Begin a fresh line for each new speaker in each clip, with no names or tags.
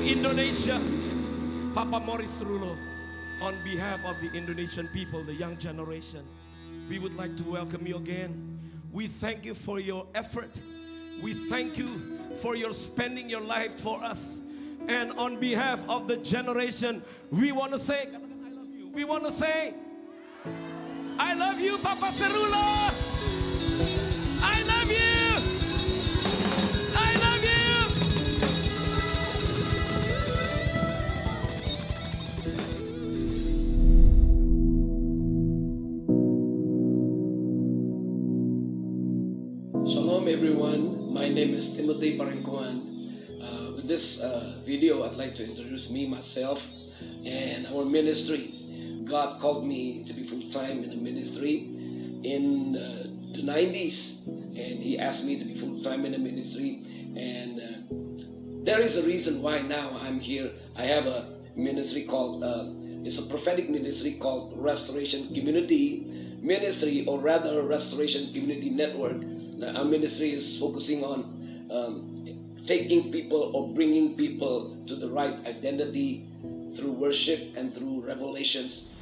Indonesia, Papa Morris CERULLO, on behalf of the Indonesian people, the young generation, we would like to welcome you again. We thank you for your effort. We thank you for your spending your life for us. And on behalf of the generation, we want to say, I love you. We want to say, I love you, Papa CERULLO. I love you. I love you.
Shalom everyone, my name is Parengkuan. With this video, I'd like to introduce myself, and our ministry. God called me to be full-time in the ministry in the 90s, and He asked me to be full-time in the ministry, and there is a reason why now I'm here. I have a ministry called, it's a prophetic ministry called Restoration Community Ministry, or rather Restoration Community Network. Now, our ministry is focusing on taking people or bringing people to the right identity through worship and through revelations.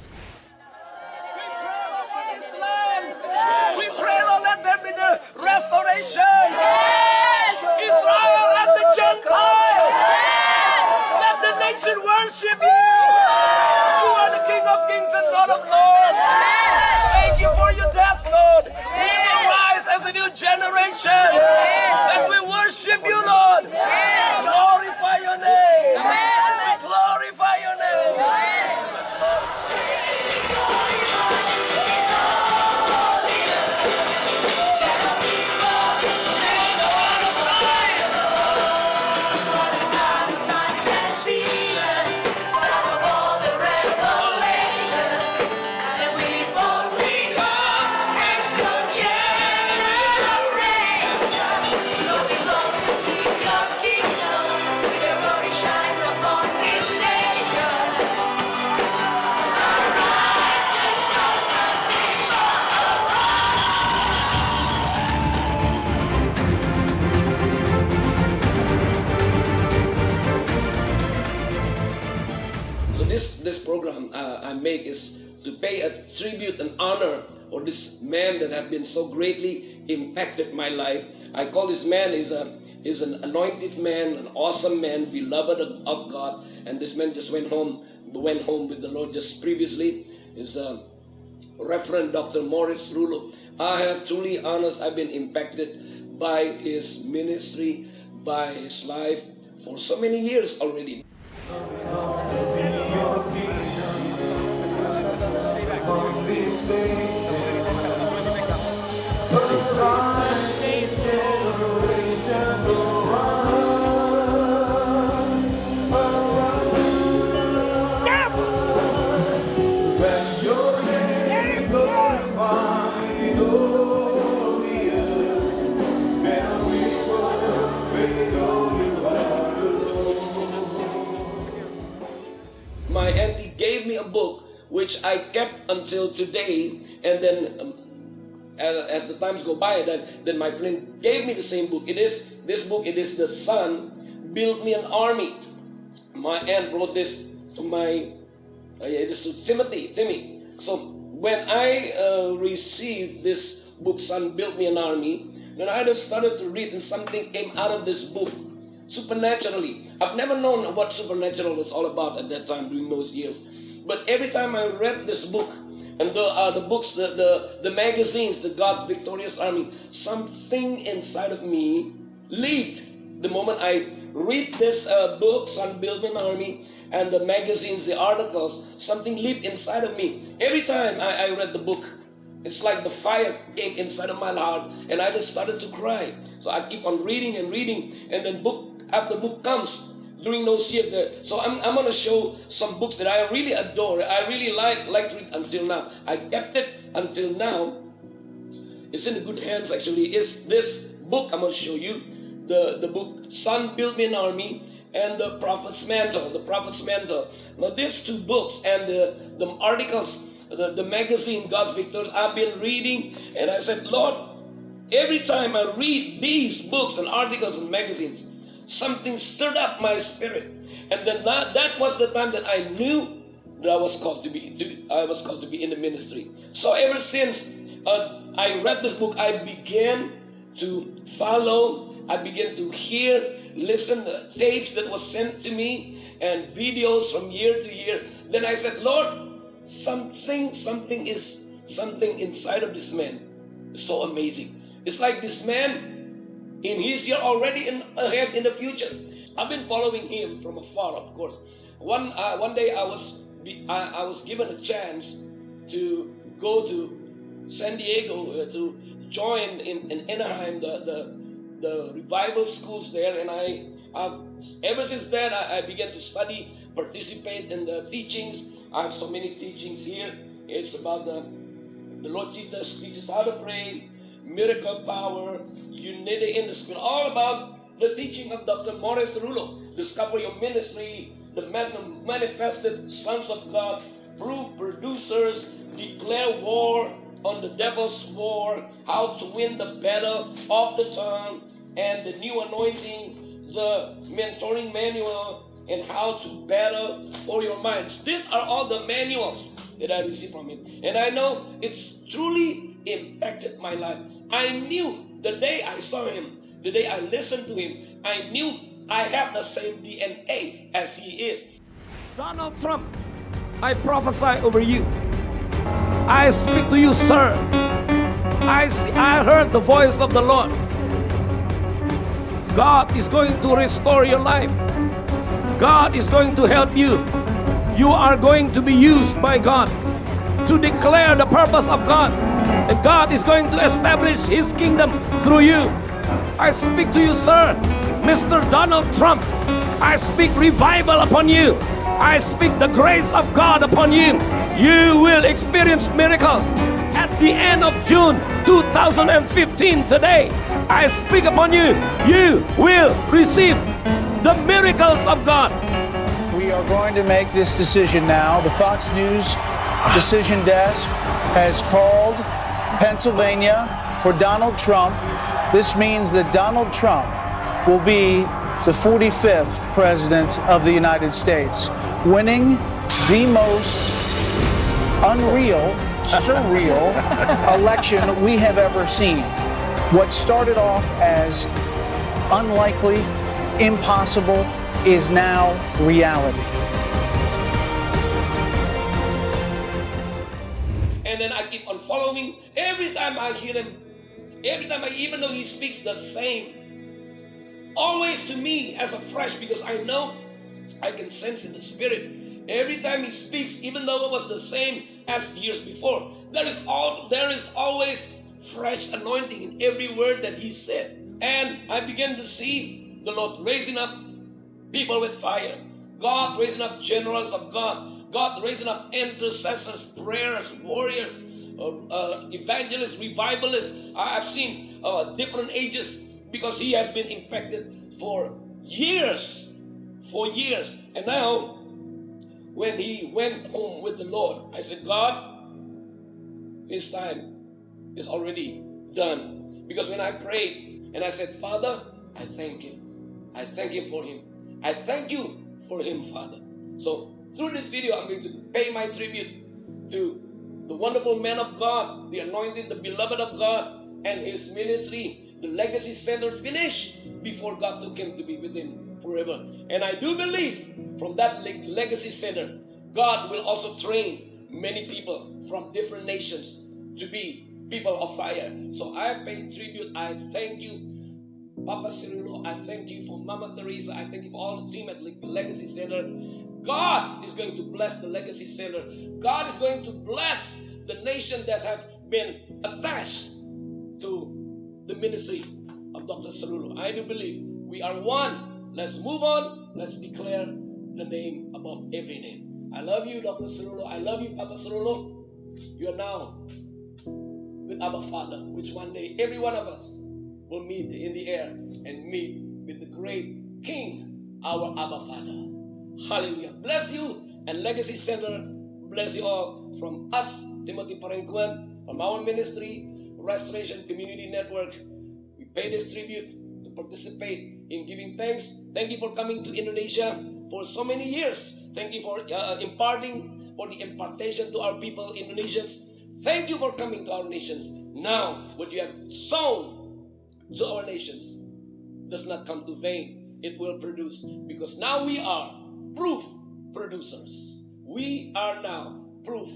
We pray, Lord, let there be the restoration. Yes. Israel and the Gentiles. Yes. Let the nation worship you. Yes. You are the King of Kings and Lord of Lords. Yes. Thank you for your death, Lord. Yes. We will rise as a new generation. Yes. That we worship you, Lord. Yes. Glorify your name. Yes. We glorify your name. Yes.
This program I make is to pay a tribute and honor for this man that has been so greatly impacted my life. I call this man is an anointed man, an awesome man, beloved of God. And this man just went home with the Lord just previously. Is Reverend Dr. Morris CERULLO. I have truly honest. I've been impacted by his ministry, by his life for so many years already. My auntie gave me a book which I kept until today, and then as the times go by, then my friend gave me the same book. It is this book. It is The Son Built Me an Army. My aunt wrote this to it is to Timmy. So when I received this book, Son Built Me an Army, then I just started to read, and something came out of this book supernaturally. I've never known what supernatural was all about at that time during those years. But every time I read this book, and the books, the magazines, the God's Victorious Army, something inside of me leaped. The moment I read this book, Son Built Me an Army, and the magazines, the articles, something leaped inside of me. Every time I read the book, it's like the fire came inside of my heart, and I just started to cry. So I keep on reading, and then book after book comes during those years. So I'm going to show some books that I really adore. I really like to read until now. I kept it until now. It's in the good hands actually. It's this book I'm going to show you. The book Son Built Me an Army, and the Prophet's Mantle. The Prophet's Mantle. Now these two books and the articles, the magazine God's Victorious, I've been reading, and I said, Lord, every time I read these books and articles and magazines, something stirred up my spirit. And then that was the time that I knew that I was called to be in the ministry. So ever since I read this book, I began to follow. I began to hear, listen to tapes that was sent to me and videos from year to year. Then I said, Lord, something inside of this man is so amazing. It's like this man in his year already ahead in the future. I've been following him from afar, of course. One day I was given a chance to go to San Diego to join in Anaheim the revival schools there, and ever since then I began to study, participate in the teachings. I have so many teachings here. It's about the Lord Jesus teaches how to pray, miracle power, unity in the Spirit, all about the teaching of Dr. Morris CERULLO. Discover your ministry, the manifested sons of God, proof producers, declare war on the devil's war, how to win the battle of the tongue, and the new anointing, the mentoring manual, and how to battle for your minds. These are all the manuals that I received from him. And I know it's truly impacted my life. I knew the day I saw him, the day I listened to him, I knew I have the same DNA as he is.
Donald Trump, I prophesy over you. I speak to you, sir. I heard the voice of the Lord. God is going to restore your life. God is going to help you. You are going to be used by God to declare the purpose of God. And God is going to establish His kingdom through you. I speak to you, sir, Mr. Donald Trump. I speak revival upon you. I speak the grace of God upon you. You will experience miracles. At the end of June 2015, today, I speak upon you. You will receive the miracles of God.
We are going to make this decision now. The Fox News decision desk has called Pennsylvania for Donald Trump. This means that Donald Trump will be the 45th President of the United States, winning the most unreal, surreal election we have ever seen. What started off as unlikely, impossible, is now reality.
And then I keep on following. Every time I hear him, even though he speaks the same, always to me as a fresh, because I know I can sense in the spirit. Every time he speaks, even though it was the same as years before, there is always fresh anointing in every word that he said. And I began to see the Lord raising up people with fire, God raising up generals of God, God raising up intercessors, prayers, warriors, evangelists, revivalists. I've seen different ages, because he has been impacted for years. And now, when he went home with the Lord, I said, God, his time is already done. Because when I prayed and I said, Father, I thank him. I thank you for him. I thank you for him, Father. So through this video, I'm going to pay my tribute to the wonderful man of God, the anointed, the beloved of God, and his ministry, the Legacy Center, finished before God took him to be with him forever. And I do believe from that Legacy Center, God will also train many people from different nations to be people of fire. So I pay tribute. I thank you, Papa CERULLO. I thank you for Mama Teresa. I thank you for all the team at the Legacy Center. God is going to bless the Legacy Center. God is going to bless the nation that have been attached to the ministry of Dr. CERULLO. I do believe we are one. Let's move on. Let's declare the name above every name. I love you, Dr. CERULLO. I love you, Papa CERULLO. You are now with Abba Father, which one day every one of us will meet in the air and meet with the great King, our Abba Father. Hallelujah. Bless you and Legacy Center. Bless you all from us, Timothy Parengkuan, from our ministry, Restoration Community Network. We pay this tribute to participate in giving thanks. Thank you for coming to Indonesia for so many years. Thank you for for the impartation to our people, Indonesians. Thank you for coming to our nations. Now, what you have sown to our nations does not come to vain. It will produce, because now we are proof producers. We are now proof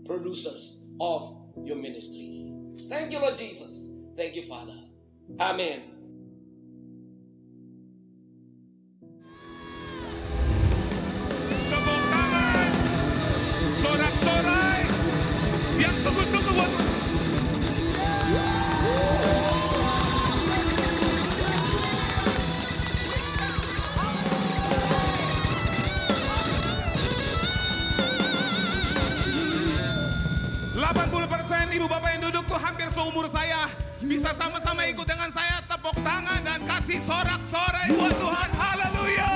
producers of your ministry. Thank you, Lord Jesus. Thank you, Father. Amen.
Tepuk tangan, sorak-sorai yang sungguh-sungguh buat ibu bapak yang duduk tuh hampir seumur saya. Bisa sama-sama ikut dengan saya, tepuk tangan dan kasih sorak-sorai buat Tuhan. Haleluya.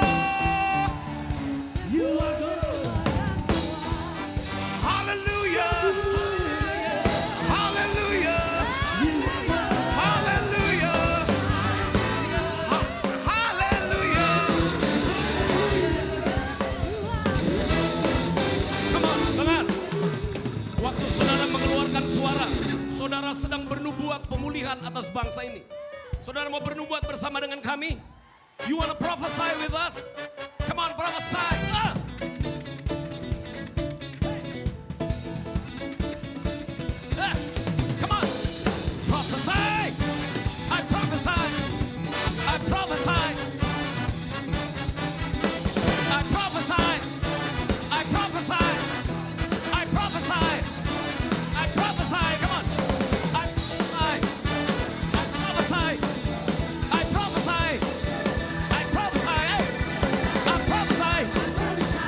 Haleluya. Haleluya. Haleluya. Haleluya. Come on, dengar. Waktu saudara mengeluarkan suara, saudara sedang bernubuat pemulihan atas bangsa ini. Saudara mau bernubuat bersama dengan kami? You want to prophesy with us? Come on, prophesy. Come on, prophesy. I prophesy. I prophesy. I prophesy. I prophesy. I prophesy. I prophesy. Come on. I prophesy. I prophesy. I prophesy. Hey. I prophesy.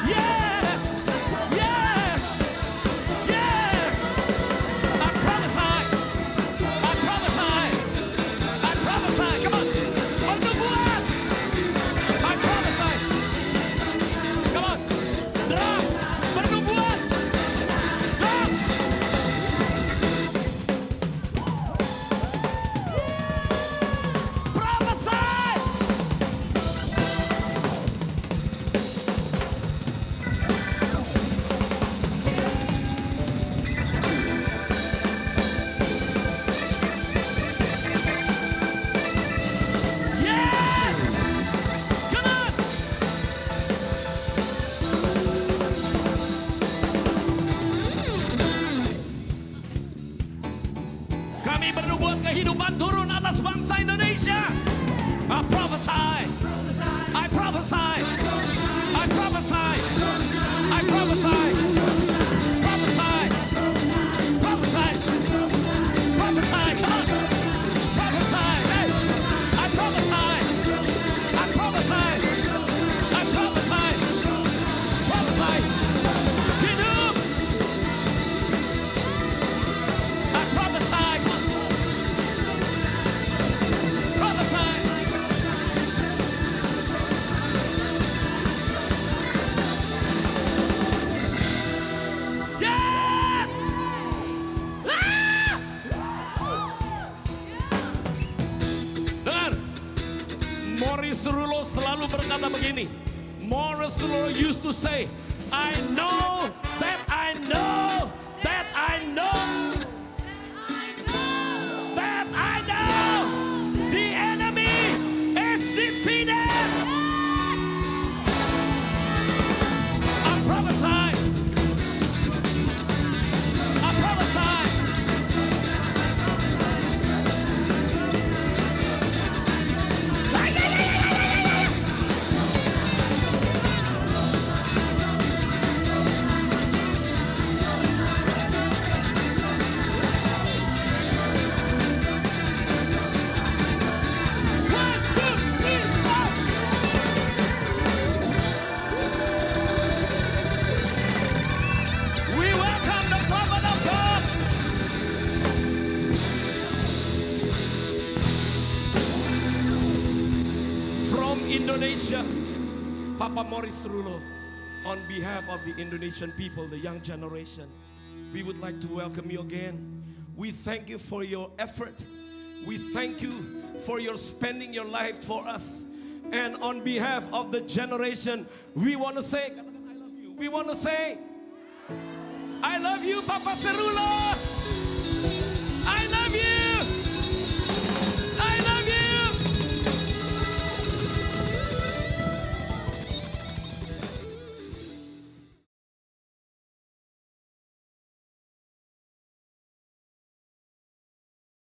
Yeah. Yeah. Yeah. I prophesy. I prophesy. I prophesy. Come on. Bernubuat. I prophesy. Come on. Drum. Bernubuat. Drum. Prophesy! Yes! Come on! Kami bernubuat kehidupan turun atas bangsa Indonesia. I prophesy. I prophesy. I prophesy. I prophesy. Prophesy. Prophesy. Prophesy. Come on. Prophesy. Hey. I prophesy. I prophesy. I prophesy. Prophesy. Hidup. I prophesy. Come on. Prophesy. Yes! Ah! Dengar, Morris CERULLO selalu berkata begini. Morris CERULLO used to say, I know that I know that I know that I know the enemy is defeated. I prophesy. I prophesy. One, two, three, four. We welcome the prophet of God. From Indonesia, Papa Morris CERULLO, on behalf of the Indonesian people, the young generation, we would like to welcome you again. We thank you for your effort. We thank you for your spending your life for us.
And on behalf of the generation, we want to say, I love you. We want to say, I love you, Papa CERULLO.